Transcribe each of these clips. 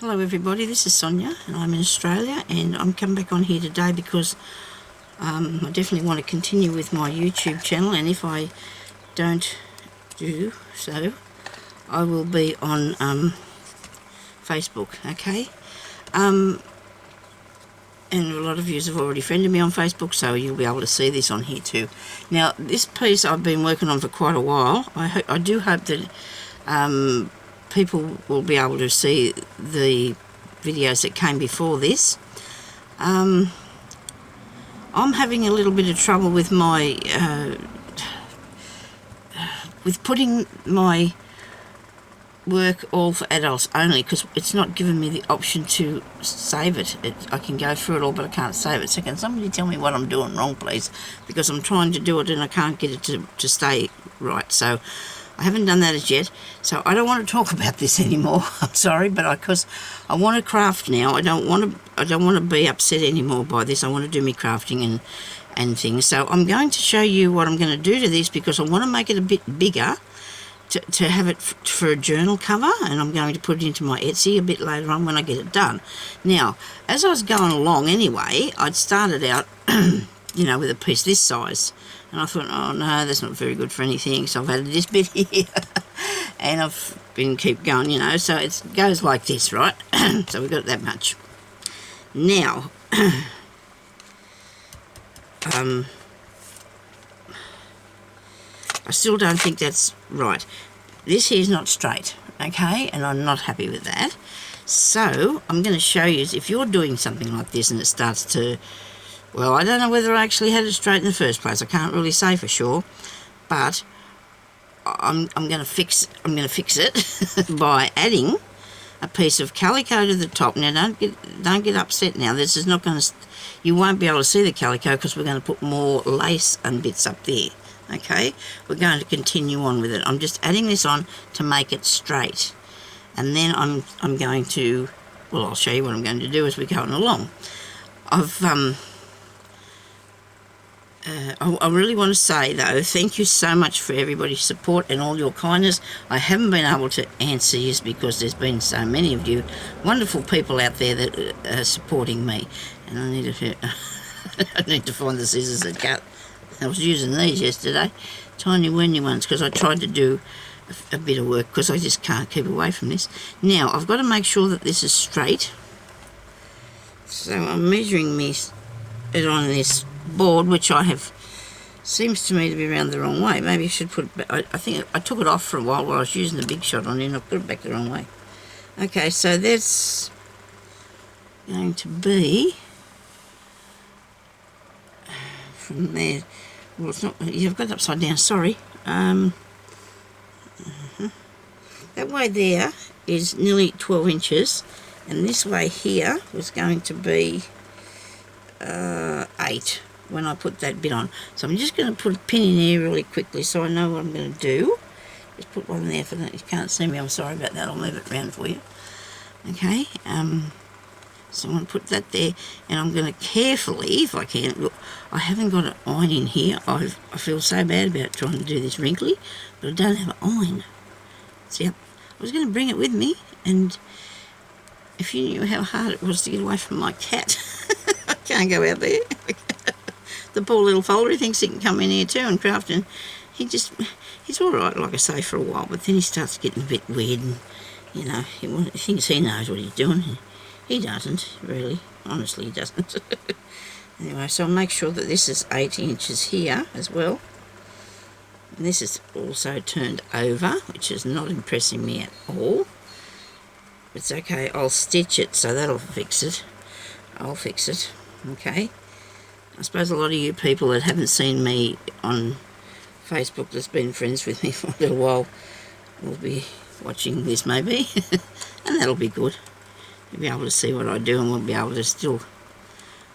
Hello everybody, this is Sonia and I'm in Australia, and I'm coming back on here today because I definitely want to continue with my YouTube channel, and if I don't do so I will be on Facebook, okay? And a lot of you have already friended me on Facebook, so you'll be able to see this on here too. Now this piece I've been working on for quite a while. I do hope that people will be able to see the videos that came before this. I'm having a little bit of trouble with my with putting my work all for adults only, because it's not giving me the option to save it. I can go through it all, but I can't save it. So can somebody tell me what I'm doing wrong, please? Because I'm trying to do it and I can't get it to stay right. So I haven't done that as yet, so I don't want to talk about this anymore. I'm sorry, but because I want to craft now. I don't want to be upset anymore by this. I want to do me crafting and things. So I'm going to show you what I'm going to do to this, because I want to make it a bit bigger to have it for a journal cover, and I'm going to put it into my Etsy a bit later on when I get it done. Now, as I was going along anyway, I'd started out you know, with a piece this size, and I thought, oh no, that's not very good for anything, so I've added this bit here and I've been keep going, you know, so it goes like this, right? So we've got that much. Now I still don't think that's right. This here is not straight, okay, and I'm not happy with that. So I'm going to show you, if you're doing something like this and it starts to, well, I don't know whether I actually had it straight in the first place. I can't really say for sure, but I'm going to fix it by adding a piece of calico to the top. Now, don't get upset. Now, this is not going to. You won't be able to see the calico because we're going to put more lace and bits up there. Okay, we're going to continue on with it. I'm just adding this on to make it straight, and then I'm going to. Well, I'll show you what I'm going to do as we're going along. I really want to say, though, thank you so much for everybody's support and all your kindness. I haven't been able to answer you because there's been so many of you wonderful people out there that are supporting me. And I need to, I need to find the scissors that cut. I was using these yesterday, tiny weeny ones, because I tried to do a bit of work because I just can't keep away from this. Now, I've got to make sure that this is straight. So I'm measuring it on this board, which I have, seems to me to be around the wrong way. Maybe I should put it back. I think I took it off for a while I was using the big shot on it, and I put it back the wrong way. Okay, so that's going to be from there. Well, it's not. You've got it upside down. Sorry. That way there is nearly 12 inches, and this way here was going to be 8 when I put that bit on. So I'm just going to put a pin in here really quickly so I know what I'm going to do. Just put one there for that. You can't see me, I'm sorry about that. I'll move it around for you. Okay, so I'm going to put that there, and I'm going to carefully, if I can, look, I haven't got an iron in here. I feel so bad about trying to do this wrinkly, but I don't have an iron. See, I was going to bring it with me, and if you knew how hard it was to get away from my cat. I can't go out there. The poor little folder, he thinks he can come in here too and craft, and he's all right, like I say, for a while, but then he starts getting a bit weird, and, you know, he thinks he knows what he's doing. He doesn't, really. Honestly, he doesn't. Anyway, so I'll make sure that this is 8 inches here as well. And this is also turned over, which is not impressing me at all. It's okay, I'll stitch it, so that'll fix it. I'll fix it. Okay. I suppose a lot of you people that haven't seen me on Facebook, that's been friends with me for a little while, will be watching this maybe. And that'll be good. You'll be able to see what I do, and we'll be able to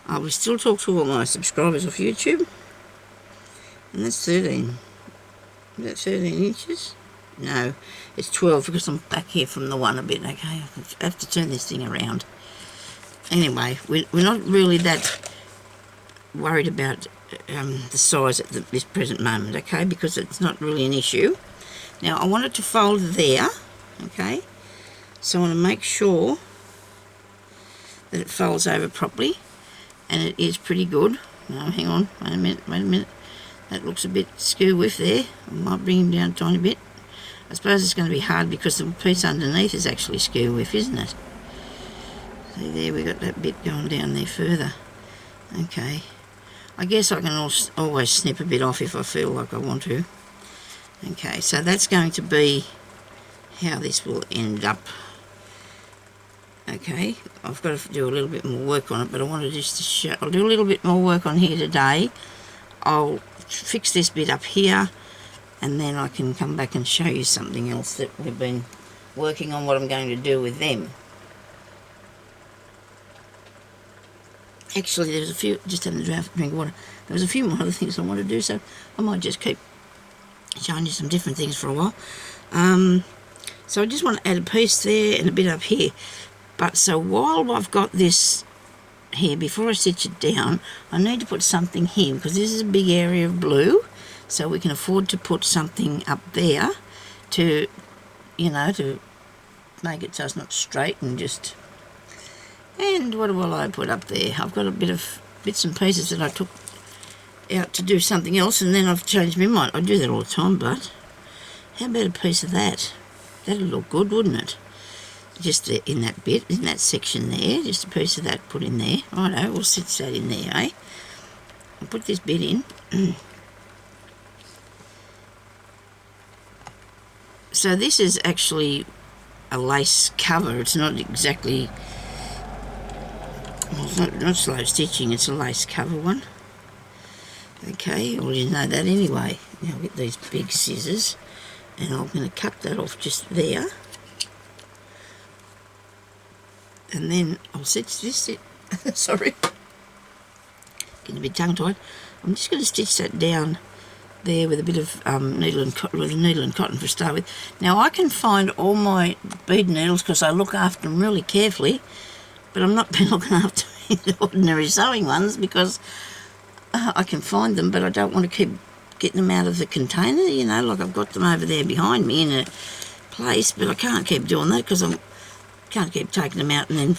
I will still talk to all my subscribers off YouTube. And that's 13. Is that 13 inches? No, it's 12 because I'm back here from the one a bit, okay? I have to turn this thing around. Anyway, we're not really that worried about the size at this present moment, okay? Because it's not really an issue. Now, I want it to fold there, okay? So I want to make sure that it folds over properly, and it is pretty good. Now, hang on, wait a minute. That looks a bit skew-whiff there. I might bring him down a tiny bit. I suppose it's going to be hard because the piece underneath is actually skew-whiff, isn't it? See there, we got that bit going down there further. Okay. I guess I can always snip a bit off if I feel like I want to. Okay, so that's going to be how this will end up. Okay, I've got to do a little bit more work on it, but I wanted just to show. I'll do a little bit more work on here today. I'll fix this bit up here, and then I can come back and show you something else that we've been working on, what I'm going to do with them. Actually, there's a few, just having a drink of water, there was a few more other things I want to do, so I might just keep showing you some different things for a while. So I just want to add a piece there and a bit up here. But so while I've got this here, before I stitch it down, I need to put something here, because this is a big area of blue, so we can afford to put something up there to, you know, to make it so it's not straight and just... And what will I put up there? I've got a bit of bits and pieces that I took out to do something else, and then I've changed my mind. I do that all the time, but how about a piece of that? That'd look good, wouldn't it? Just in that bit, in that section there, just a piece of that put in there. Righto, we'll stitch that in there, eh? I'll put this bit in. So this is actually a lace cover. It's not exactly... Well, it's not slow stitching, it's a lace cover one. Okay, well, you know that anyway. Now I'll get these big scissors, and I'm going to cut that off just there. And then I'll stitch this, sorry, getting a bit tongue-tied. I'm just going to stitch that down there with a bit of needle and cotton for a start with. Now I can find all my bead needles because I look after them really carefully, but I'm not been looking after the ordinary sewing ones because I can find them, but I don't want to keep getting them out of the container, you know, like I've got them over there behind me in a place, but I can't keep doing that because I can't keep taking them out and then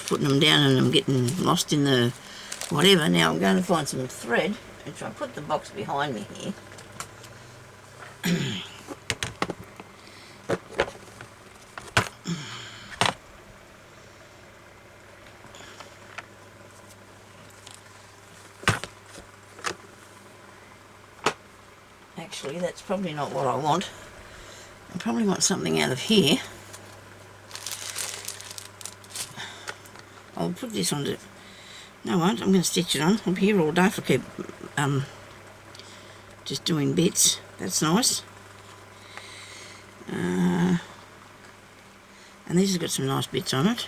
putting them down and them getting lost in the whatever. Now I'm going to find some thread and try and put the box behind me here. Actually, that's probably not what I want. I probably want something out of here. I'll put this on to... No, I won't. I'm going to stitch it on. I'll be here all day if I keep just doing bits. That's nice. And this has got some nice bits on it.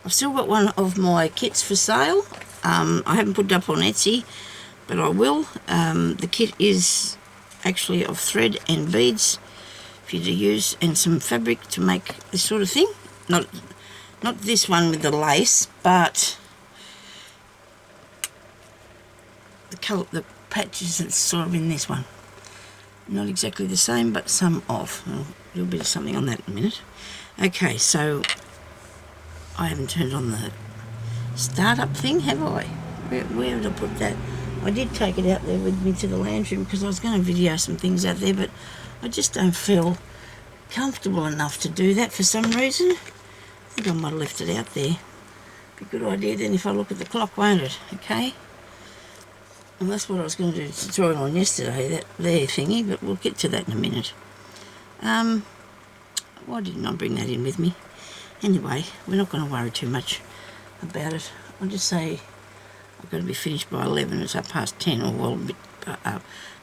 I've still got one of my kits for sale. I haven't put it up on Etsy, but I will. The kit is actually of thread and beads for you to use, and some fabric to make this sort of thing. Not this one with the lace, but the colour, the patches that's sort of in this one. Not exactly the same, but some of. I'll do a bit of something on that in a minute. Okay, so I haven't turned on the startup thing, have I? Where did I put that? I did take it out there with me to the lounge room because I was going to video some things out there, but I just don't feel comfortable enough to do that for some reason. I think I might have left it out there. Be a good idea then if I look at the clock, won't it? Okay. And that's what I was going to do a tutorial on yesterday, that there thingy, but we'll get to that in a minute. Why didn't I bring that in with me? Anyway, we're not going to worry too much about it. I'll just say I've got to be finished by 11. It's up past 10, or well, a bit,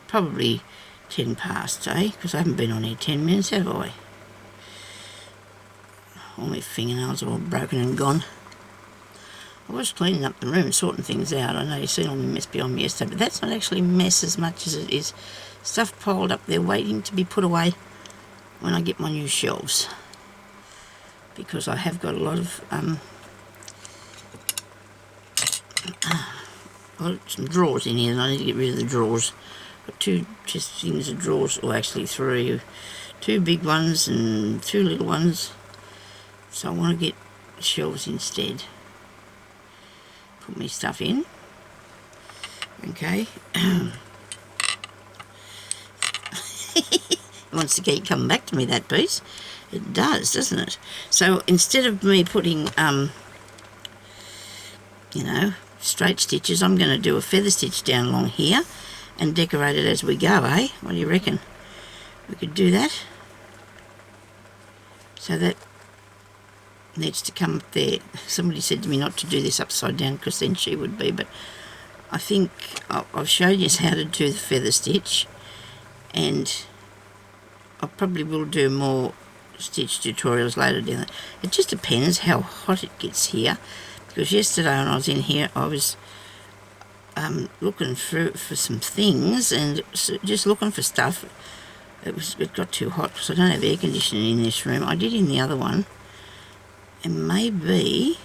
probably 10 past, eh? Because I haven't been on here 10 minutes, have I? All my fingernails are all broken and gone. I was cleaning up the room, sorting things out. I know you've seen all the mess behind me yesterday, but that's not actually mess as much as it is stuff piled up there waiting to be put away when I get my new shelves. Because I have got a lot of some drawers in here, and I need to get rid of the drawers. Got two just things of drawers, or actually three. Two big ones and two little ones. So I want to get shelves instead. Put my stuff in. Okay. It wants to keep coming back to me, that piece. It does, doesn't it? So instead of me putting, you know, straight stitches, I'm going to do a feather stitch down along here and decorate it as we go, eh? What do you reckon? We could do that. So that needs to come up there. Somebody said to me not to do this upside down because then she would be, but I think I've showed you how to do the feather stitch, and I probably will do more stitch tutorials later down there. It just depends how hot it gets here, because yesterday when I was in here I was looking for some things and just looking for stuff. It got too hot because I don't have air conditioning in this room. I did in the other one, and maybe,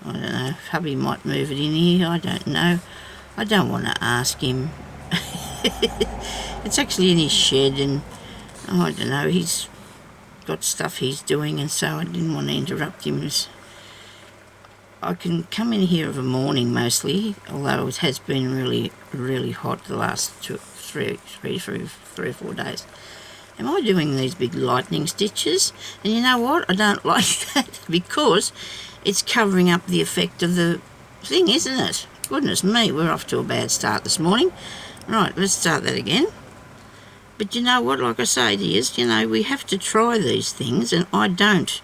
I don't know, if hubby might move it in here, I don't know. I don't want to ask him. It's actually in his shed, and I don't know, he's got stuff he's doing, and so I didn't want to interrupt him. I can come in here of a morning mostly, although it has been really, really hot the last three or 4 days. Am I doing these big lightning stitches? And you know what? I don't like that, because it's covering up the effect of the thing, isn't it? Goodness me, we're off to a bad start this morning. Right, let's start that again. But you know what? Like I say, dears, you know, we have to try these things, and I don't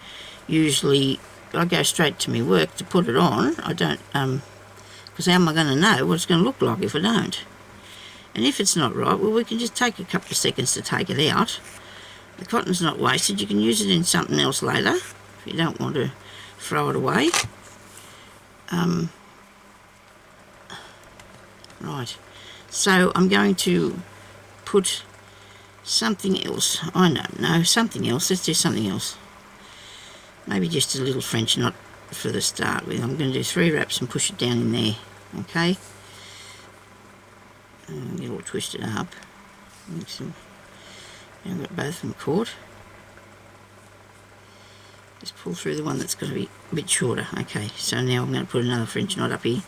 usually, I go straight to my work to put it on. I don't, because how am I going to know what it's going to look like if I don't? And if it's not right, well, we can just take a couple of seconds to take it out. The cotton's not wasted. You can use it in something else later if you don't want to throw it away. Right, so I'm going to put something else. I don't know, something else. Let's do something else. Maybe just a little French knot for the start with. I'm going to do 3 wraps and push it down in there, okay? And get it all twisted up. I've got both of them caught. Just pull through the one that's going to be a bit shorter. Okay, so now I'm going to put another French knot up here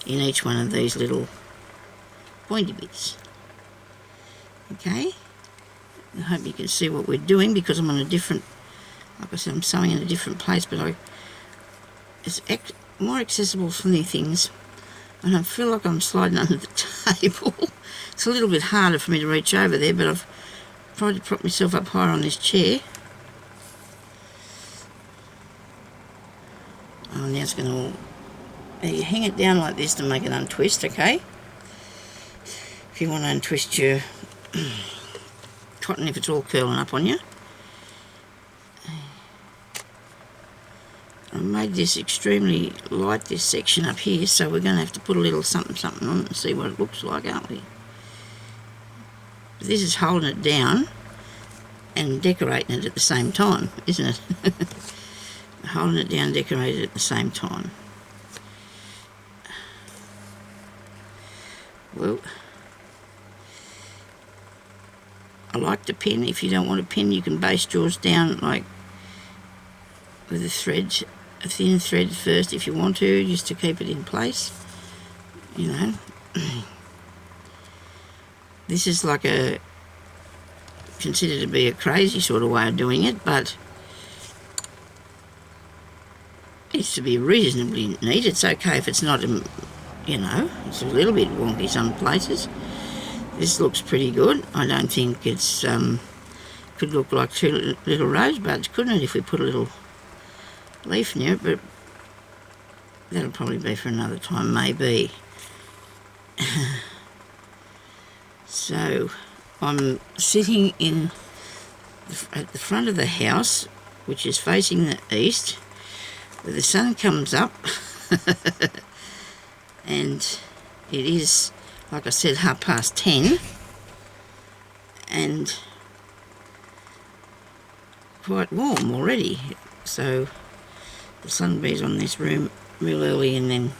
in each one of these little pointy bits. Okay, I hope you can see what we're doing, because I'm on a different, like I said, I'm sewing in a different place, but it's more accessible for me things, and I feel like I'm sliding under the table. It's a little bit harder for me to reach over there, but I've tried to prop myself up higher on this chair. Oh, now it's going to, you hang it down like this to make it untwist, okay? If you want to untwist your cotton, if it's all curling up on you. I made this extremely light, this section up here, so we're going to have to put a little something on it and see what it looks like, aren't we? But this is holding it down and decorating it at the same time, isn't it? Holding it down and decorating it at the same time. Well, I like to pin. If you don't want to pin, you can baste yours down like with a thread, a thin thread first if you want to, just to keep it in place, you know. This is like a, considered to be a crazy sort of way of doing it, but it's to be reasonably neat. It's okay if it's not, you know, it's a little bit wonky some places. This looks pretty good. I don't think it's, could look like 2 little rosebuds, couldn't it, if we put a little leaf near it, but that'll probably be for another time, maybe. So, I'm sitting at the front of the house, which is facing the east, where the sun comes up, and it is, like I said, 10:30, and quite warm already. So the sun bears on this room real early and then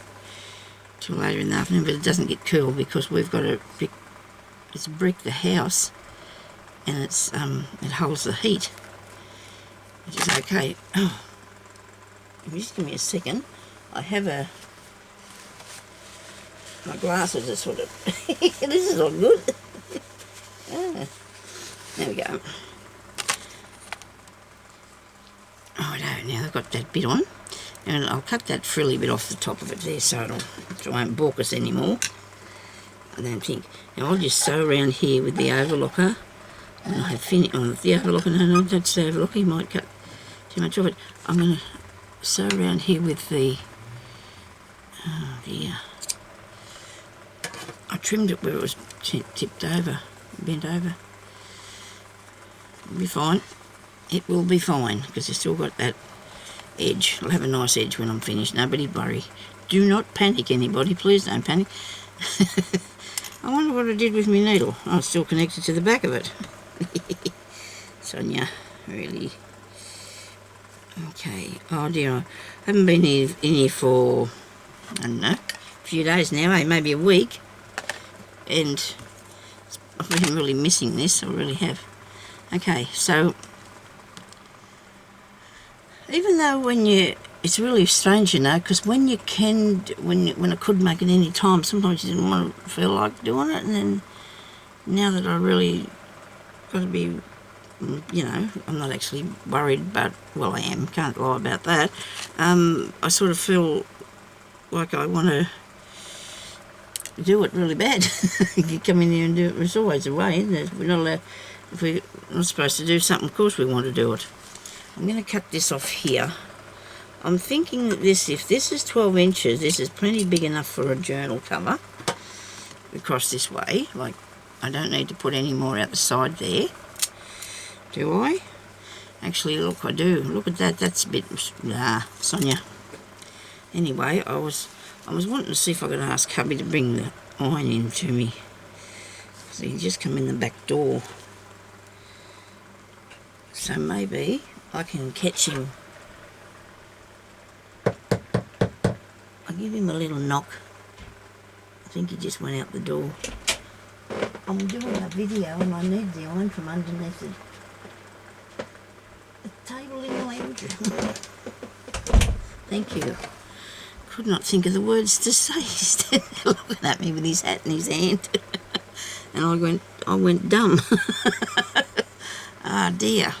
till later in the afternoon, but it doesn't get cool because we've got a brick, it's a brick, the house, and it's it holds the heat, which is okay. Oh, if you just give me a second, I have my glasses are sort of, this is all good. There we go. Righto, now I've got that bit on, and I'll cut that frilly bit off the top of it there so it won't balk us anymore, I don't think. Now I'll just sew around here with the overlocker, and I have finished on the overlocker. No, that's the overlocker, you might cut too much of it. I'm going to sew around here with the, oh dear, I trimmed it where it was tipped over, bent over. It'll be fine. It will be fine, because it's still got that edge. I'll have a nice edge when I'm finished. Nobody worry. Do not panic, anybody. Please don't panic. I wonder what I did with my needle. Oh, it's still connected to the back of it. Sonya, really. Okay. Oh dear, I haven't been in here for, I don't know, a few days now, maybe a week. And I've been really missing this, I really have. Okay, so even though it's really strange, you know, because when you can, when I could make it any time, sometimes you didn't want to feel like doing it, and then now that I really got to be, you know, I'm not actually worried, but, well, I am, can't lie about that. I sort of feel like I want to do it really bad. You come in here and do it, there's always a way, isn't there? We're not allowed, if we're not supposed to do something, of course we want to do it. I'm going to cut this off here. I'm thinking that if this is 12 inches, this is plenty big enough for a journal cover. Across this way, like, I don't need to put any more out the side there. Do I? Actually, look, I do. Look at that, that's a bit, Sonya. Anyway, I was wanting to see if I could ask hubby to bring the iron in to me. So he just come in the back door. So maybe I can catch him. I'll give him a little knock. I think he just went out the door. I'm doing a video and I need the iron from underneath the table in the lounge room. Thank you. Could not think of the words to say. He's standing there looking at me with his hat in his hand. And I went dumb. Ah dear.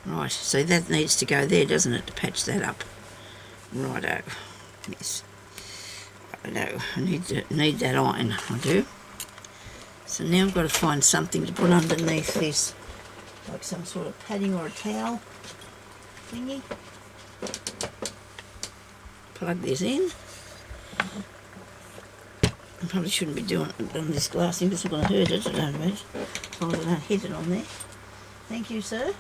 Right, so that needs to go there, doesn't it, to patch that up? Righto. Yes. Righto. I need that iron, I do. So now I've got to find something to put underneath this, like some sort of padding or a towel thingy. Plug this in. I probably shouldn't be doing it on this glass thing because I'm going to hurt it, I don't imagine. Oh, I don't hit it on there. Thank you, sir.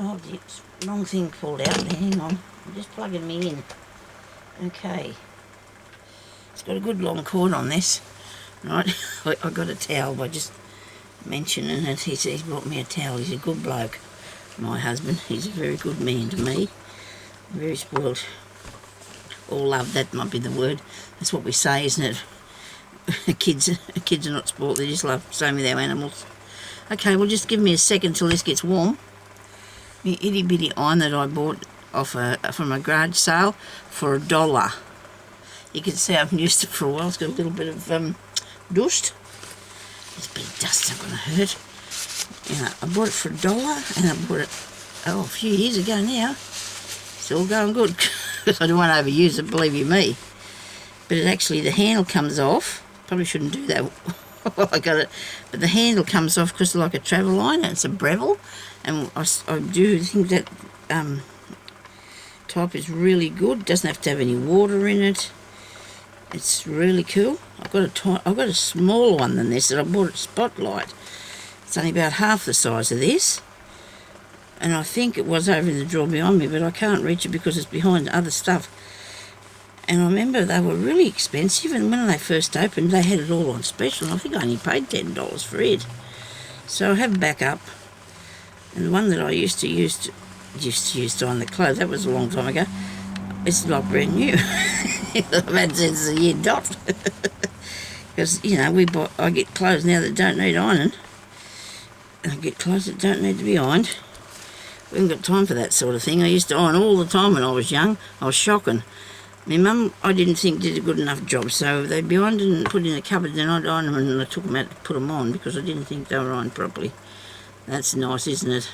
Oh, the wrong thing pulled out there. Hang on. I'm just plugging me in. Okay. It's got a good long cord on this. Right. I got a towel by just mentioning it. He's brought me a towel. He's a good bloke. My husband. He's a very good man to me. Very spoiled. All love, that might be the word. That's what we say, isn't it? Kids are not spoiled. They just love same with our animals. Okay, well, just give me a second till this gets warm. The itty bitty iron that I bought off from a garage sale for $1. You can see I haven't used it for a while. It's got a little bit of dust. There's a bit of dust not going to hurt. Yeah, I bought it for $1 and I bought it a few years ago now. Still going good because I don't want to overuse it, believe you me. But it actually, the handle comes off. Probably shouldn't do that. I got it, but the handle comes off because it's like a travel line and it's a Breville. And I do think that type is really good. Doesn't have to have any water in it. It's really cool. I've got a smaller one than this that I bought at Spotlight. It's only about half the size of this. And I think it was over in the drawer behind me, but I can't reach it because it's behind other stuff. And I remember they were really expensive, and when they first opened, they had it all on special. And I think I only paid $10 for it. So I have backup. And the one that I used to use to iron the clothes, that was a long time ago. It's like brand new. I've had since the year dot. Because, you know, I get clothes now that don't need ironing. And I get clothes that don't need to be ironed. We haven't got time for that sort of thing. I used to iron all the time when I was young. I was shocking. My mum, I didn't think did a good enough job, so they'd be ironed and put in a cupboard, then I'd iron them and I took them out to put them on because I didn't think they were ironed properly. That's nice, isn't it?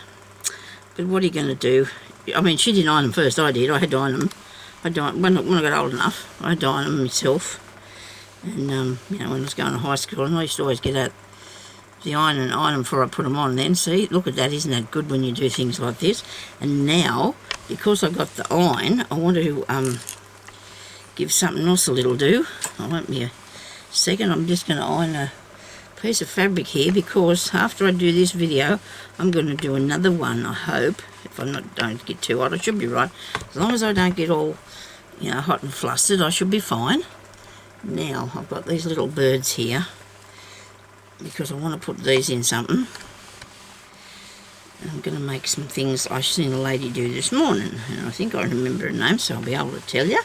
But what are you going to do? I mean, she didn't iron them first, I did. I had to iron them. When I got old enough, I had to iron them myself. And, you know, when I was going to high school, and I used to always get out the iron and iron them before I put them on then. See, look at that, isn't that good when you do things like this? And now, because I got the iron, I want to give something else a little do. I won't be a second. I'm just going to iron a piece of fabric here because after I do this video, I'm going to do another one, I hope. If I don't get too hot, I should be right. As long as I don't get all, you know, hot and flustered, I should be fine. Now, I've got these little birds here because I want to put these in something. I'm going to make some things I seen a lady do this morning, and I think I remember her name, so I'll be able to tell you.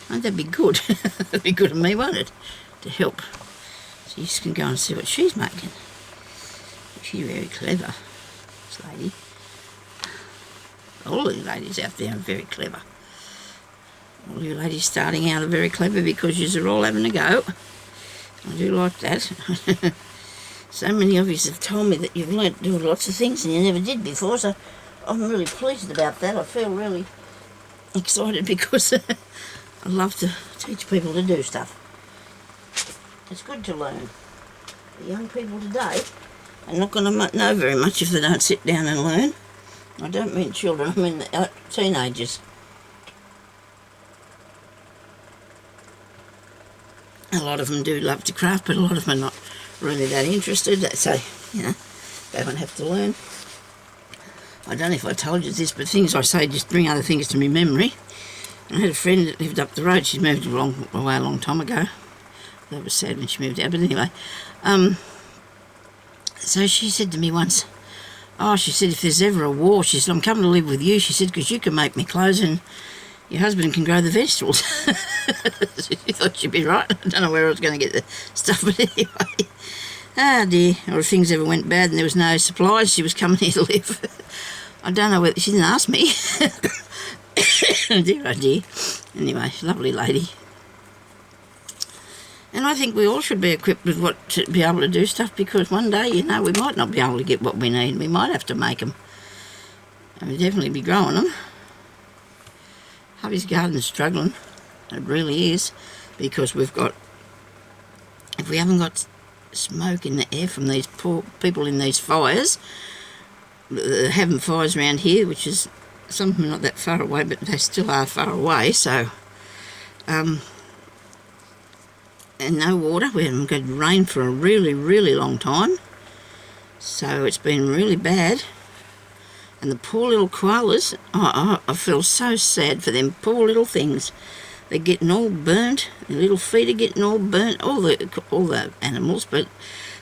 Won't that be good? That'd be good of me, won't it? To help. So you can go and see what she's making. She's very clever, this lady. All the ladies out there are very clever. All you ladies starting out are very clever because you're all having a go. I do like that. So many of you have told me that you've learnt to do lots of things and you never did before, so I'm really pleased about that. I feel really excited because I love to teach people to do stuff. It's good to learn. The young people today are not going to know very much if they don't sit down and learn. I don't mean children, I mean teenagers. A lot of them do love to craft, but a lot of them are not really that interested. So, you know, they won't have to learn. I don't know if I told you this, but things I say just bring other things to my memory. I had a friend that lived up the road. She's moved away a long time ago. That was sad when she moved out, but anyway. So she said to me once, oh, she said, if there's ever a war, she said, I'm coming to live with you, she said, because you can make me clothes and your husband can grow the vegetables. She thought she'd be right. I don't know where I was going to get the stuff, but anyway. Ah, dear. Or if things ever went bad and there was no supplies, she was coming here to live. I don't know whether... She didn't ask me. Dear, oh dear. Anyway, lovely lady. And I think we all should be equipped with what to be able to do stuff, because one day, you know, we might not be able to get what we need. We might have to make them. And we'll definitely be growing them. Hubby's garden's struggling. It really is. Because we've got... If we haven't got smoke in the air from these poor people in these fires, having fires around here, which is... Some of them are not that far away, but they still are far away, so... and no water. We haven't got rain for a really, really long time. So it's been really bad. And the poor little koalas, I feel so sad for them poor little things. They're getting all burnt. Their little feet are getting all burnt. All the animals, but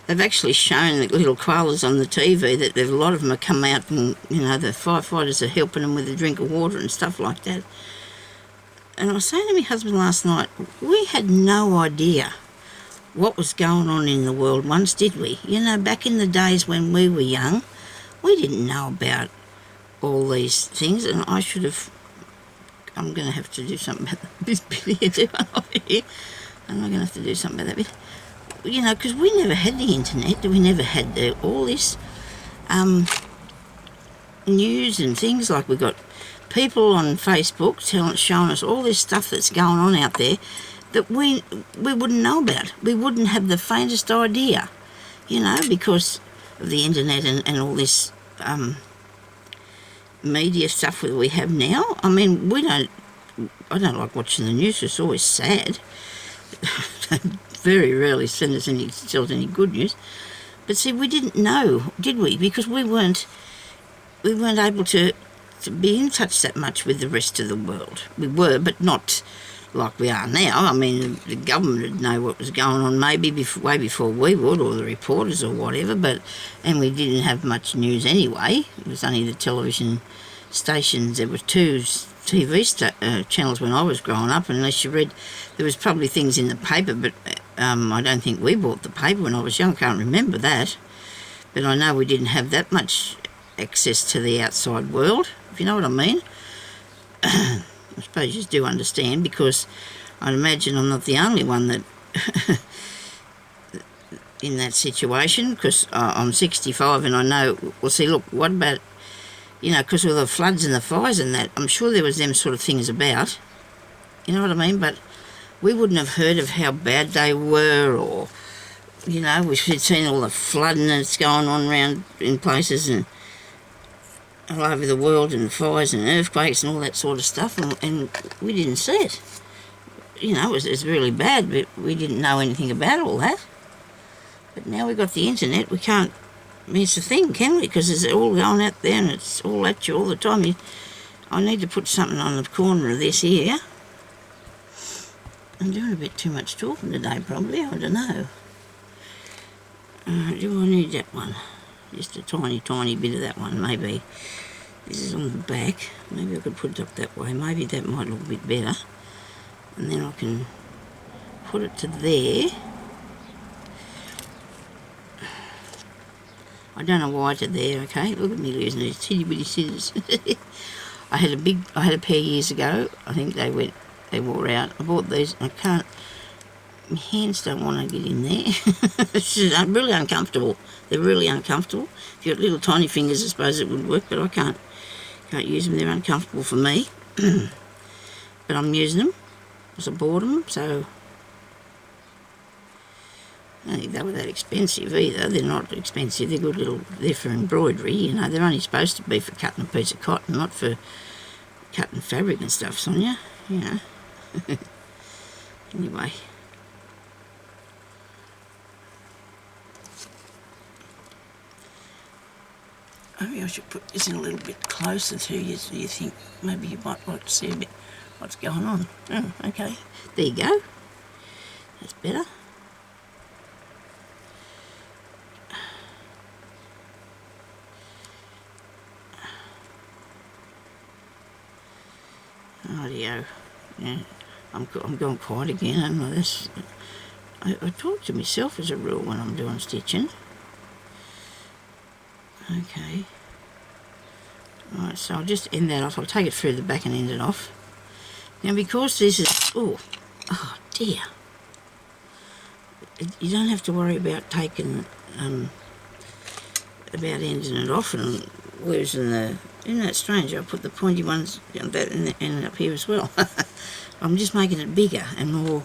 they've actually shown the little koalas on the TV that a lot of them have come out and, you know, the firefighters are helping them with a drink of water and stuff like that. And I was saying to my husband last night, we had no idea what was going on in the world once, did we? You know, back in the days when we were young, we didn't know about all these things, and I should have... I'm going to have to do something about this bit here too. I'm going to have to do something about that bit. You know, because we never had the internet, we never had all this news and things. Like we got people on Facebook showing us all this stuff that's going on out there that we wouldn't know about. We wouldn't have the faintest idea, you know, because of the internet and all this media stuff that we have now. I mean, I don't like watching the news. It's always sad. Very rarely tells any good news. But see, we didn't know, did we? Because we weren't able to be in touch that much with the rest of the world. We were, but not like we are now. I mean, the government would know what was going on maybe way before we would, or the reporters or whatever, and we didn't have much news anyway. It was only the television stations. There were two TV channels when I was growing up, unless you read, there was probably things in the paper, but I don't think we bought the paper when I was young. I can't remember that. But I know we didn't have that much access to the outside world, if you know what I mean. I suppose you do understand, because I'd imagine I'm not the only one that in that situation, because I'm 65 and I know, well, see, look, what about, you know, because of the floods and the fires and that, I'm sure there was them sort of things about, you know what I mean, but we wouldn't have heard of how bad they were, or, you know, we've seen all the flooding that's going on around in places and all over the world, and fires and earthquakes and all that sort of stuff, and we didn't see it. You know, it was really bad, but we didn't know anything about all that. But now we've got the internet, we can't miss a thing, can we? Because it's all going out there and it's all at you all the time. I need to put something on the corner of this here. I'm doing a bit too much talking today, probably, I don't know. Do I need that one? Just a tiny, tiny bit of that one, maybe. This is on the back. Maybe I could put it up that way. Maybe that might look a bit better. And then I can put it to there. I don't know why to there, okay? Look at me losing these itty bitty scissors. I had a pair years ago. I think they wore out. I bought these. I can't, my hands don't want to get in there. It's just really uncomfortable. They're really uncomfortable. If you've got little tiny fingers, I suppose it would work, but I can't use them. They're uncomfortable for me. But I'm using them because I bought them, so I don't think they were that expensive either. They're not expensive. They're good little, they're for embroidery, you know. They're only supposed to be for cutting a piece of cotton, not for cutting fabric and stuff, Sonia, you know. Anyway. Maybe I should put this in a little bit closer to you, so you think maybe you might like to see a bit what's going on. Oh, okay. There you go. That's better. Rightio. Yeah, I'm going quiet again, haven't I? I talk to myself as a rule when I'm doing stitching. Okay. Right, so I'll just end that off. I'll take it through the back and end it off. Now, because this is... Oh dear. You don't have to worry about taking... about ending it off and losing the... Isn't that strange? I put the pointy ones that and up here as well. I'm just making it bigger and more...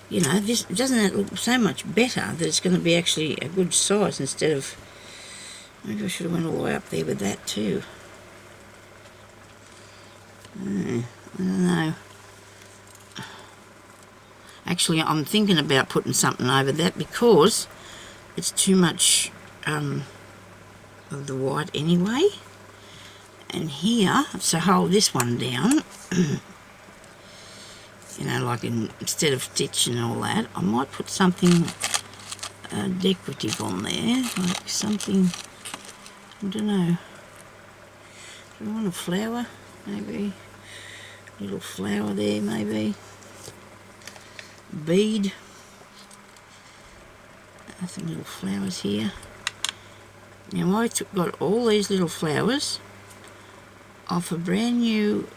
You know, this doesn't that look so much better that it's going to be actually a good size instead of... Maybe I should have went all the way up there with that too. I don't know. Actually, I'm thinking about putting something over that because it's too much of the white anyway. And here, so hold this one down. You know, like instead of stitching and all that, I might put something decorative on there, like something... I don't know. Do I want a flower? Maybe. A little flower there, maybe. Bead. Some little flowers here. Now I got all these little flowers off a brand new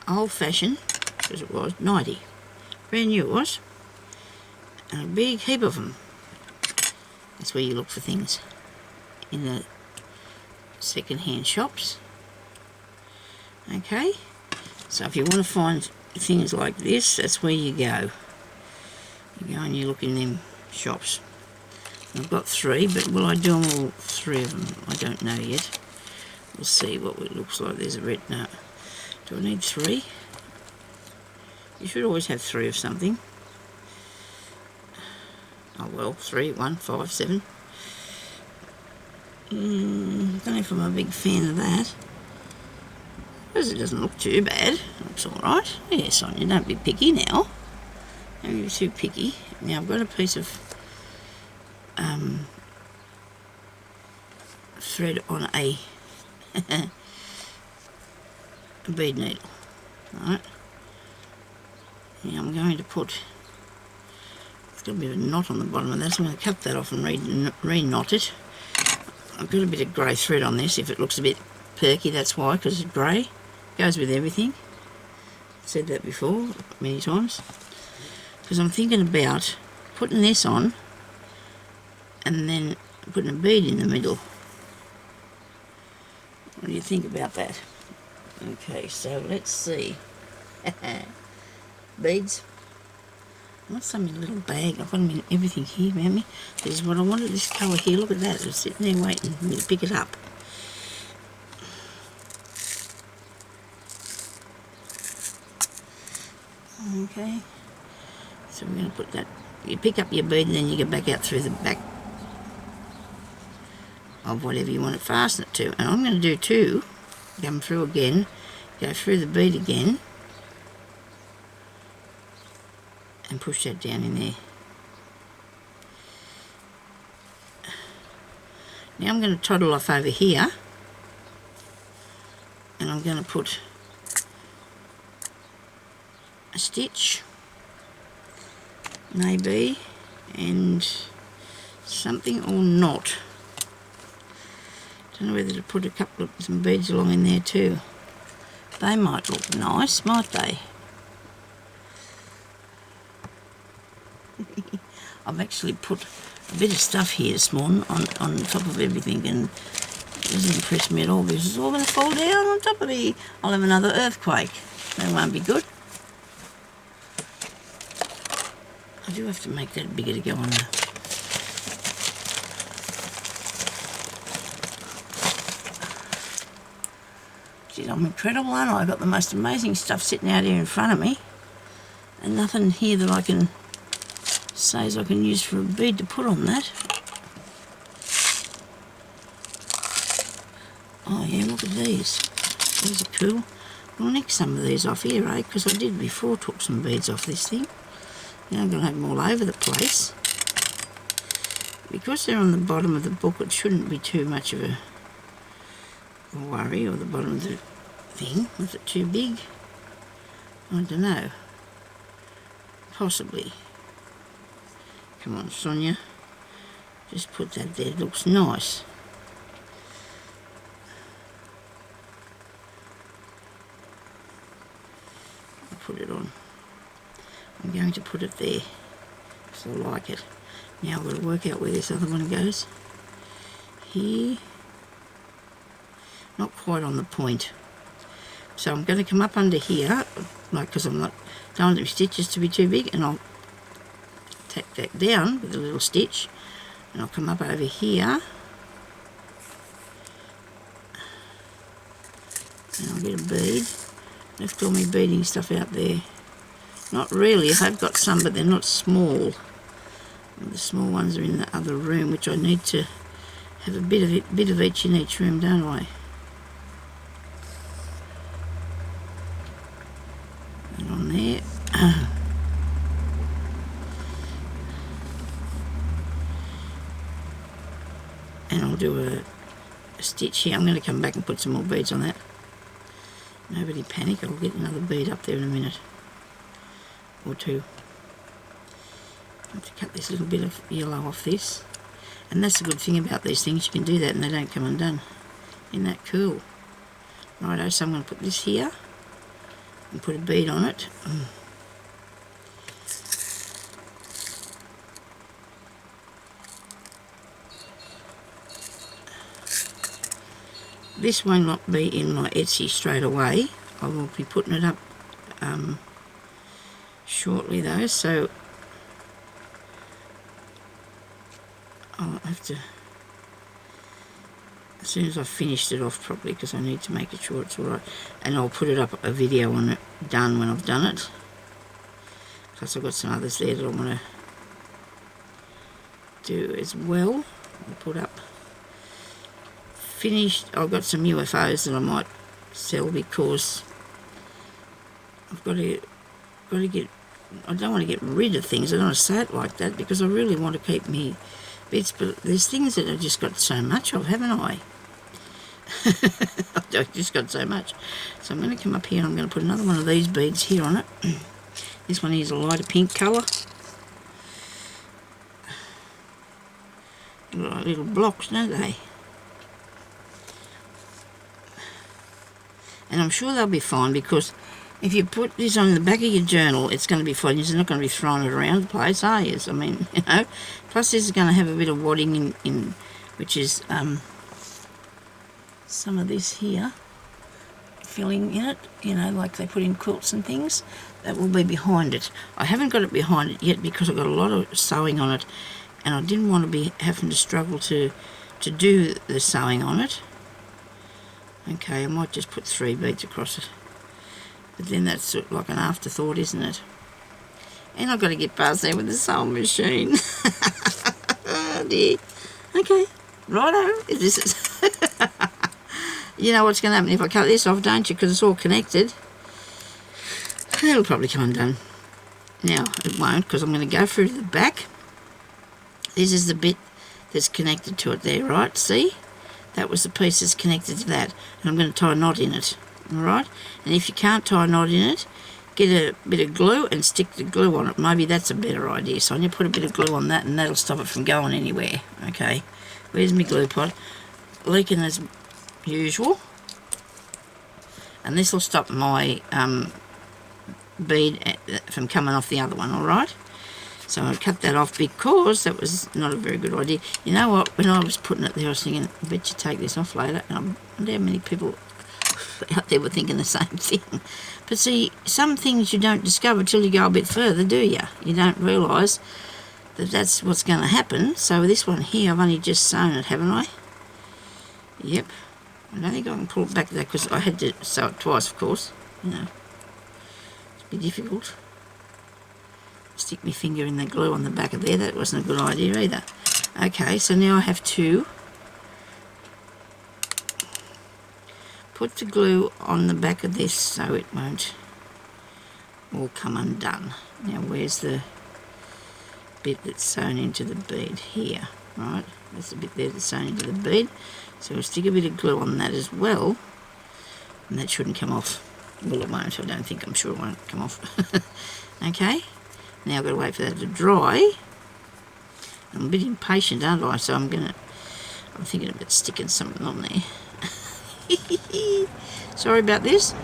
old fashioned, because it was 90. Brand new it was. And a big heap of them. That's where you look for things, in the second-hand shops. Okay, so if you want to find things like this, that's where you go. You go and you look in them shops. I've got 3, but will I do them all 3 of them? I don't know yet. We'll see what it looks like. There's a red nut. Do I need 3? You should always have 3 of something. Oh well, 3, 1, 5, 7. Don't know if I'm a big fan of that. Because it doesn't look too bad. Looks alright. Yeah, Sonia, don't be picky now. Don't be too picky. Now I've got a piece of thread on a bead needle. Right. Now I'm going to put, it's got a bit of a knot on the bottom of that, so I'm going to cut that off and re-knot it. I've got a bit of grey thread on this. If it looks a bit perky, that's why, because it's grey. Goes with everything. I've said that before many times. Because I'm thinking about putting this on and then putting a bead in the middle. What do you think about that? Okay, so let's see. Beads. I want some in a little bag. I've got them in everything here, mammy. This is what I wanted, this colour here. Look at that. It's sitting there waiting for me to pick it up. Okay. So we're going to put that. You pick up your bead and then you go back out through the back of whatever you want to fasten it to. And I'm going to do two. Come through again. Go through the bead again. And push that down in there. Now I'm going to toddle off over here. And I'm going to put a stitch. Maybe. And something or not. Don't know whether to put a couple of some beads along in there too. They might look nice, might they? I've actually put a bit of stuff here this morning on top of everything, and it doesn't impress me at all because it's all going to fall down on top of me. I'll have another earthquake. That won't be good. I do have to make that bigger to go on there. Geez, I'm incredible, aren't I? I've got the most amazing stuff sitting out here in front of me, and nothing here that I can say as I can use for a bead to put on that. Oh yeah, look at these. These are cool. I'll nick some of these off here, eh? Because I did before took some beads off this thing. Now I'm going to have them all over the place. Because they're on the bottom of the book, it shouldn't be too much of a worry, or the bottom of the thing. Was it too big? I don't know. Possibly. Come on, Sonya. Just put that there. It looks nice. I'll put it on. I'm going to put it there because I like it. Now I've got to work out where this other one goes. Here. Not quite on the point. So I'm going to come up under here, like, because I'm not, don't want the stitches to be too big, and I'll tack that down with a little stitch, and I'll come up over here, and I'll get a bead. Left all my beading stuff out there. Not really, I've got some, but they're not small. The small ones are in the other room, which I need to have a bit of each in each room, don't I? And on there. And I'll do a stitch here. I'm going to come back and put some more beads on that. Nobody panic, I'll get another bead up there in a minute. Or two. I have to cut this little bit of yellow off this. And that's the good thing about these things, you can do that and they don't come undone. Isn't that cool? Righto, so I'm going to put this here and put a bead on it. This will not be in my Etsy straight away. I will be putting it up shortly though, so I'll have to, as soon as I've finished it off properly, because I need to make it sure it's alright, and I'll put it up a video on it done when I've done it. Plus I've got some others there that I want to do as well. I'll put up finished. I've got some UFOs that I might sell because I've got to get, I don't want to get rid of things. I don't want to say it like that because I really want to keep me bits, but there's things that I've just got so much of, haven't I? I've just got so much. So I'm going to come up here and I'm going to put another one of these beads here on it. This one is a lighter pink colour. Like little blocks, don't they? And I'm sure they'll be fine, because if you put this on the back of your journal, it's going to be fine. You're not going to be throwing it around the place, are you? I mean, you know. Plus, this is going to have a bit of wadding in which is some of this here filling in it, you know, like they put in quilts and things. That will be behind it. I haven't got it behind it yet because I've got a lot of sewing on it, and I didn't want to be having to struggle to do the sewing on it. Okay, I might just put 3 beads across it. But then that's sort of like an afterthought, isn't it? And I've got to get past there with the sewing machine. Oh dear. Okay, righto. This is you know what's going to happen if I cut this off, don't you? Because it's all connected. It'll probably come undone. Now, it won't, because I'm going to go through to the back. This is the bit that's connected to it there, right? See? That was the piece that's connected to that. And I'm going to tie a knot in it. Alright? And if you can't tie a knot in it, get a bit of glue and stick the glue on it. Maybe that's a better idea. So I'm going to put a bit of glue on that, and that'll stop it from going anywhere. Okay. Where's my glue pot? Leaking as usual. And this will stop my bead from coming off the other one, alright? So I cut that off because that was not a very good idea. You know what, when I was putting it there, I was thinking, I bet you take this off later. And I wonder how many people out there were thinking the same thing. But see, some things you don't discover till you go a bit further, do you? You don't realise that that's what's going to happen. So this one here, I've only just sewn it, haven't I? Yep. I don't think I can pull it back there because I had to sew it twice, of course. You know, it's a bit difficult. Stick my finger in the glue on the back of there. That wasn't a good idea either. Okay, so now I have to put the glue on the back of this so it won't all come undone. Now where's the bit that's sewn into the bead? Here, right? That's the bit there that's sewn into the bead. So we'll stick a bit of glue on that as well, and that shouldn't come off. Well, it won't. I don't think. I'm sure it won't come off. Okay. Now I've got to wait for that to dry. I'm a bit impatient, aren't I? So I'm thinking about sticking something on there. Sorry about this,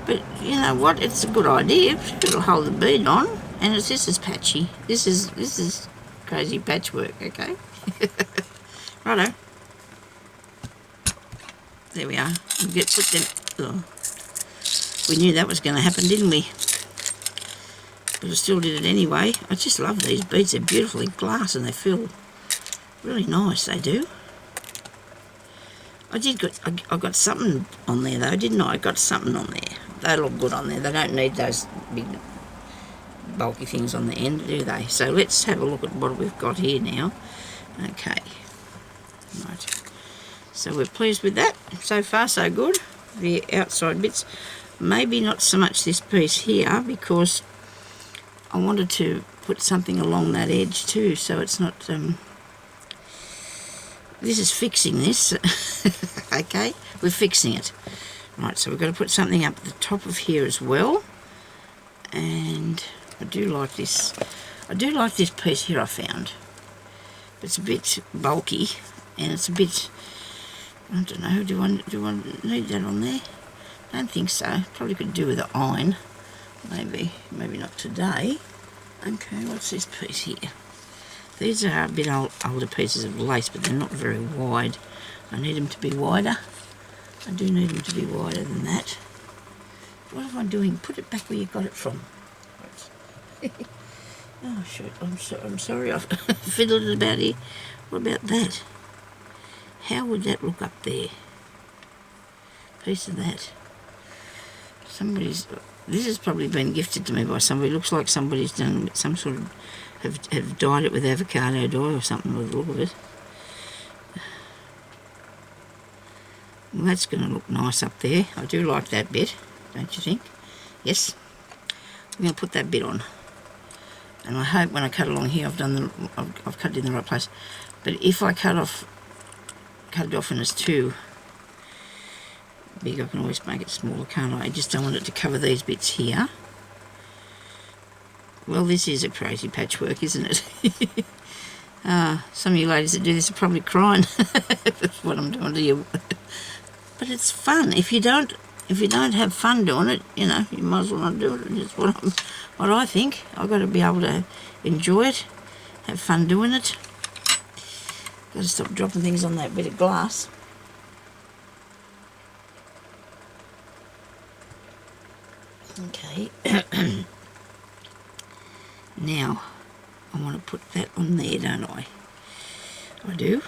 but you know what? It's a good idea. It'll hold the bead on, and this is patchy. This is crazy patchwork. Okay. Righto. There we are. We'll put them. Oh. We knew that was going to happen, didn't we? But I still did it anyway. I just love these beads. They're beautifully glass and they feel really nice. They do. I got something on there though, didn't I? I got something on there. They look good on there. They don't need those big bulky things on the end, do they? So let's have a look at what we've got here now. Okay. Right. So we're pleased with that. So far so good. The outside bits. Maybe not so much this piece here because I wanted to put something along that edge too, so it's not, this is fixing this, okay, we're fixing it. Right, so we've got to put something up at the top of here as well, and I do like this piece here I found. It's a bit bulky, and it's a bit, I don't know, do I need that on there? I don't think so, probably could do with an iron. Maybe not today. Okay, what's this piece here? These are a bit older pieces of lace, but they're not very wide. I need them to be wider. I do need them to be wider than that. What am I doing? Put it back where you got it from. Oh, shit. I'm sorry. I've fiddled it about here. What about that? How would that look up there? Piece of that. This has probably been gifted to me by somebody. It looks like somebody's done some sort of, have dyed it with avocado dye or something with the look of it. Well, that's going to look nice up there. I do like that bit, don't you think? Yes. I'm going to put that bit on. And I hope when I cut along here, I've cut it in the right place. But if I cut it off and it's too big, I can always make it smaller, can't I? I just don't want it to cover these bits here. Well, this is a crazy patchwork, isn't it? Some of you ladies that do this are probably crying. That's what I'm doing to you. But it's fun. If you don't have fun doing it, you know, you might as well not do it. It's what I think. I've got to be able to enjoy it, have fun doing it. Got to stop dropping things on that bit of glass. Okay. Now, I want to put that on there, don't I? I do.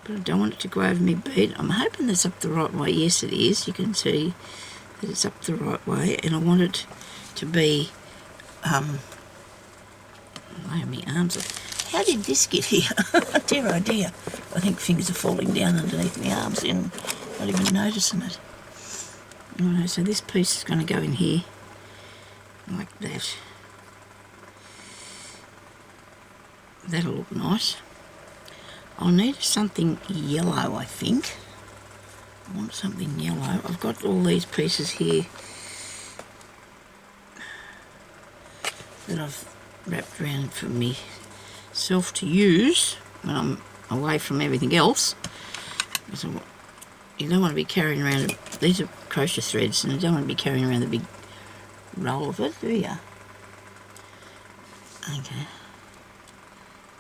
But I don't want it to go over my bead. I'm hoping that's up the right way. Yes, it is. You can see that it's up the right way. And I want it to be... lay my arms up. How did this get here? Dear oh dear. I think fingers are falling down underneath my arms and not even noticing it. Alright, so this piece is going to go in here like that. That'll look nice. I'll need something yellow, I think. I want something yellow. I've got all these pieces here that I've wrapped around for myself to use when I'm away from everything else. So you don't want to be carrying around, these are crochet threads, and you don't want to be carrying around the big roll of it, do you? Okay.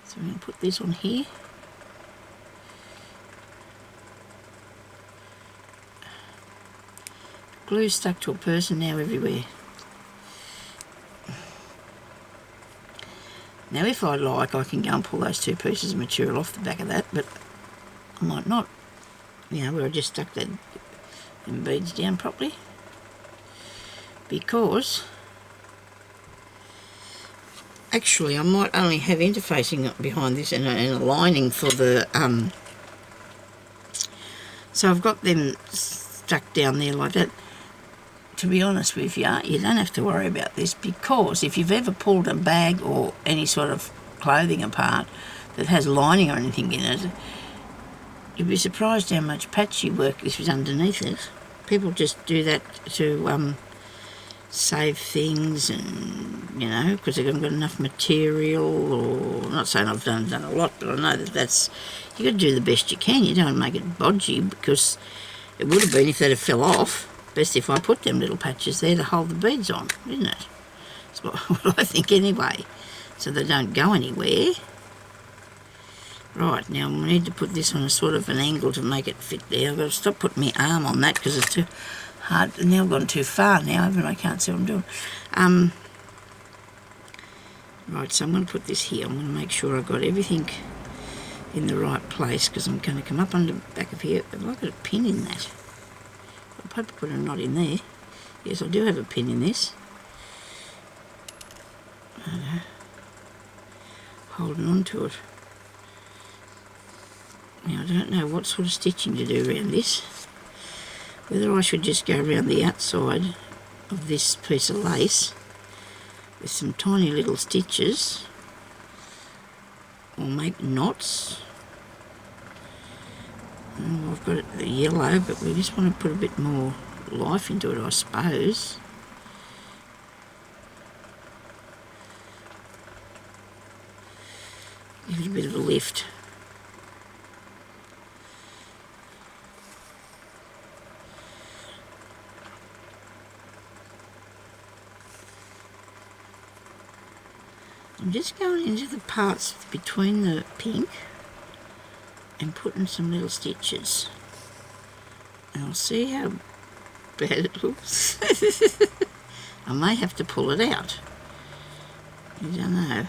So we're going to put this on here. Glue stuck to a person now everywhere. Now if I like, I can go and pull those two pieces of material off the back of that, but I might not. You know, where I just stuck them beads down properly. Because actually I might only have interfacing behind this and a lining for the so I've got them stuck down there like that. To be honest with you, you don't have to worry about this, because if you've ever pulled a bag or any sort of clothing apart that has lining or anything in it, you'd be surprised how much patchy work this was underneath it. People just do that to save things, and you know, because they haven't got enough material. Or I'm not saying I've done a lot, but I know that's you got to do the best you can. You don't want to make it bodgy, because it would have been if they'd have fell off. Best if I put them little patches there to hold the beads on, isn't it? That's what I think anyway, so they don't go anywhere. Right, now I need to put this on a sort of an angle to make it fit there. I've got to stop putting my arm on that because it's too hard. Now I've gone too far now, haven't I? Can't see what I'm doing. Right, so I'm going to put this here. I'm going to make sure I've got everything in the right place, because I'm going to come up on the back of here. Have I got a pin in that? I'll probably put a knot in there. Yes, I do have a pin in this. Holding on to it. Now I don't know what sort of stitching to do around this. Whether I should just go around the outside of this piece of lace with some tiny little stitches, or make knots. Oh, I've got it the yellow, but we just want to put a bit more life into it, I suppose. Give it a bit of a lift. I'm just going into the parts between the pink and putting some little stitches. And I'll see how bad it looks. I may have to pull it out. I don't know.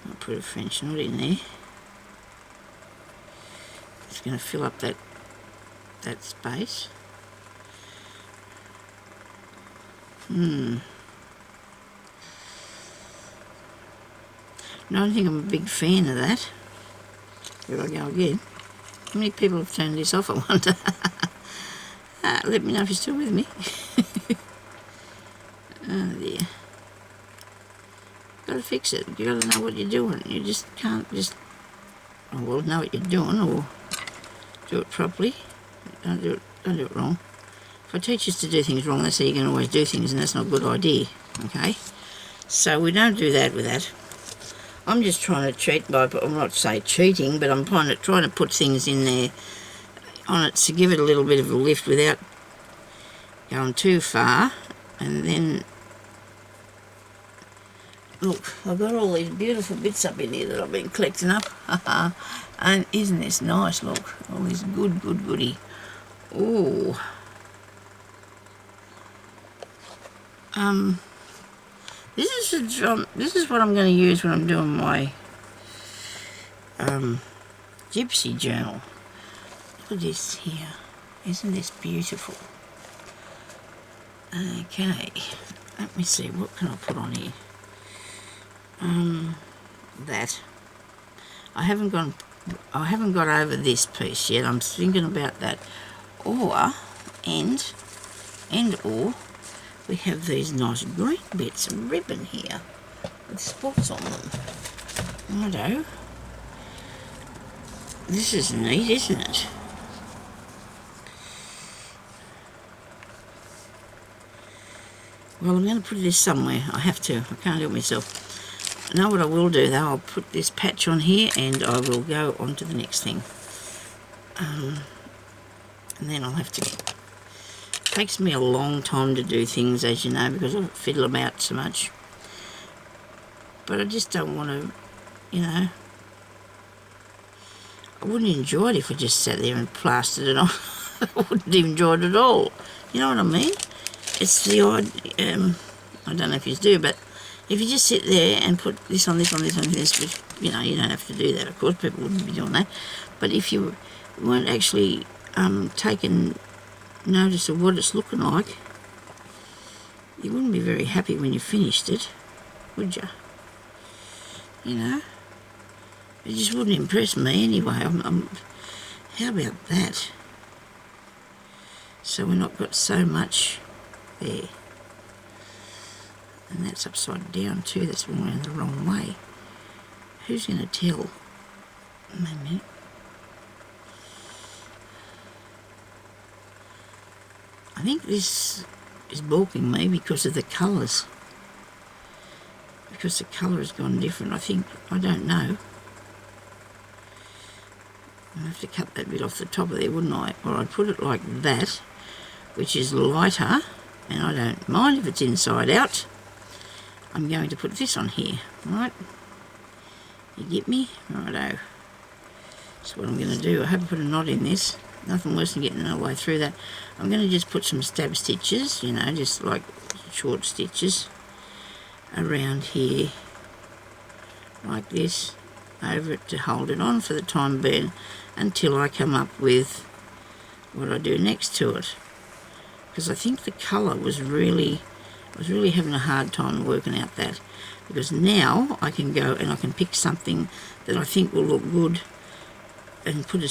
I'll put a French knot in there. It's going to fill up that space. No, I don't think I'm a big fan of that. Here I go again. How many people have turned this off, I wonder? Let me know if you're still with me. Oh dear. Got to fix it. You got to know what you're doing. You just can't just, oh, well, know what you're doing, or do it properly. Don't do it wrong. if I teach us to do things wrong, that's how you can always do things, and that's not a good idea, okay? So we don't do that with that. I'm just trying to cheat by, I'm not say cheating, but I'm trying to put things in there on it to give it a little bit of a lift without going too far. And then, look, I've got all these beautiful bits up in here that I've been collecting up. And isn't this nice? Look, all this goody. Ooh. This is what I'm going to use when I'm doing my gypsy journal. Look at this here. Isn't this beautiful? Okay, let me see, what can I put on here? That. I haven't got over this piece yet. I'm thinking about that. Or we have these nice green bits of ribbon here with spots on them. Righto. This is neat, isn't it? Well, I'm going to put this somewhere. I have to. I can't help myself. I know what I will do, though. I'll put this patch on here and I will go on to the next thing. And then I'll have to... It takes me a long time to do things, as you know, because I fiddle about so much. But I just don't want to, you know... I wouldn't enjoy it if I just sat there and plastered it on. I wouldn't enjoy it at all. You know what I mean? It's the odd, I don't know if you do, but if you just sit there and put this on this, which, you know, you don't have to do that, of course, people wouldn't be doing that. But if you weren't actually taking notice of what it's looking like, you wouldn't be very happy when you finished it, would you? You know? It just wouldn't impress me anyway. How about that? So we're not got so much there. And that's upside down too. That's going the wrong way. Who's going to tell? Wait a minute. I think this is balking me because of the colours. Because the colour has gone different, I think. I don't know. I'll have to cut that bit off the top of there, wouldn't I? Or I'd put it like that, which is lighter, and I don't mind if it's inside out. I'm going to put this on here, right? You get me? Righto. So what I'm going to do, I haven't put a knot in this. Nothing worse than getting all the way through that. I'm going to just put some stab stitches, you know, just like short stitches around here, like this, over it to hold it on for the time being until I come up with what I do next to it. Because I think the colour was really having a hard time working out that. Because now I can go and I can pick something that I think will look good and put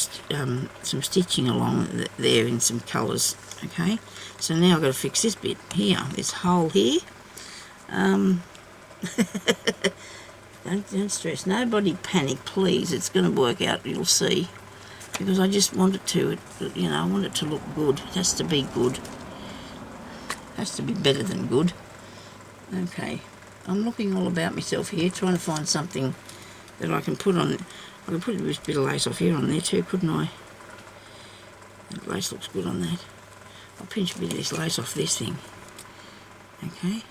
some stitching along there in some colours. Okay, so now I've got to fix this bit here, this hole here. Don't stress, nobody panic, please. It's going to work out, you'll see. Because I just want it to, you know, I want it to look good. It has to be good. It has to be better than good. Okay, I'm looking all about myself here, trying to find something that I can put on. I can put this bit of lace off here on there too, couldn't I? That lace looks good on that. I'll pinch a bit of this lace off this thing. Okay.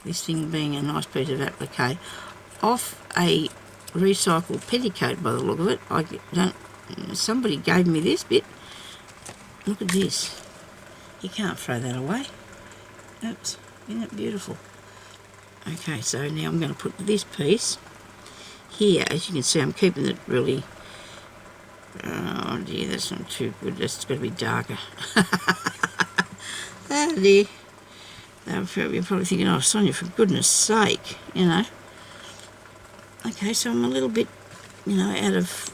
This thing being a nice piece of applique. Off a recycled petticoat by the look of it. Somebody gave me this bit. Look at this. You can't throw that away. Oops. Isn't it beautiful? Okay, so now I'm going to put this piece here. As you can see, I'm keeping it really... Oh dear, that's not too good. That's got to be darker. Oh dear. You're probably thinking, oh, Sonia, for goodness sake, you know. Okay, so I'm a little bit, you know, out of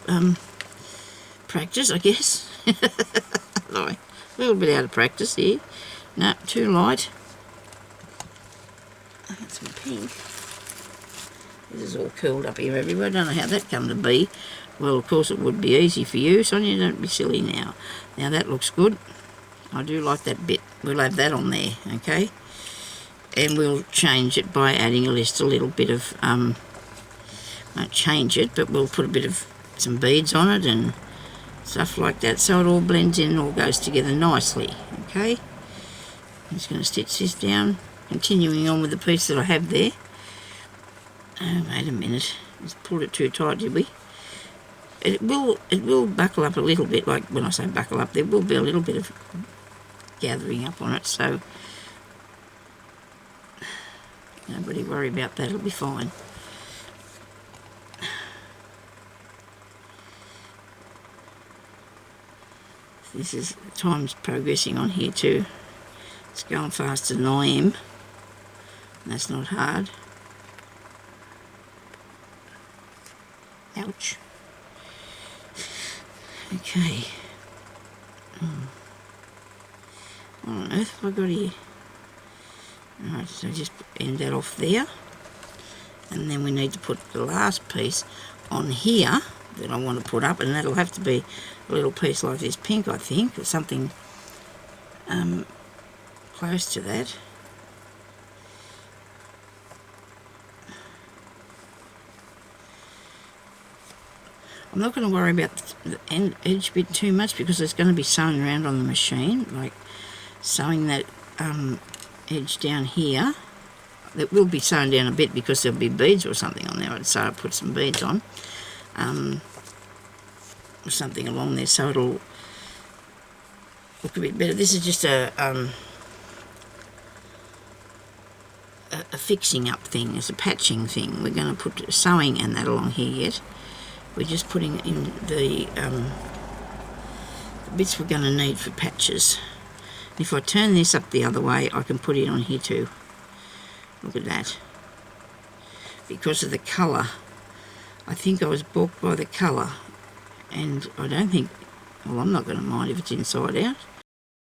practice, I guess. A little bit out of practice here. No, too light. I got some pink. This is all curled up here everywhere. I don't know how that come to be. Well, of course it would be easy for you, Sonia, don't be silly now. Now that looks good. I do like that bit. We'll have that on there, okay? And we'll change it by adding just a little bit of, won't change it, but we'll put a bit of some beads on it and stuff like that, so it all blends in and all goes together nicely, okay? I'm just going to stitch this down, continuing on with the piece that I have there. Oh, wait a minute, just pulled it too tight, did we? It will buckle up a little bit. Like when I say buckle up, there will be a little bit of gathering up on it, so nobody worry about that, it'll be fine. This is, time's progressing on here too. It's going faster than I am. That's not hard. Ouch. Okay. What on earth have I got here? Alright, so just end that off there. And then we need to put the last piece on here that I want to put up, and that'll have to be a little piece like this pink, I think, or something close to that. I'm not going to worry about the edge bit too much because it's going to be sewn around on the machine, like sewing that edge down here. It will be sewn down a bit because there'll be beads or something on there, so I'll put some beads on, or something along there, so it'll look a bit better. This is just a fixing up thing, it's a patching thing. We're going to put sewing and that along here yet. We're just putting in the bits we're going to need for patches. If I turn this up the other way, I can put it on here too. Look at that. Because of the colour, I think I was balked by the colour, and I don't think, well, I'm not going to mind if it's inside out.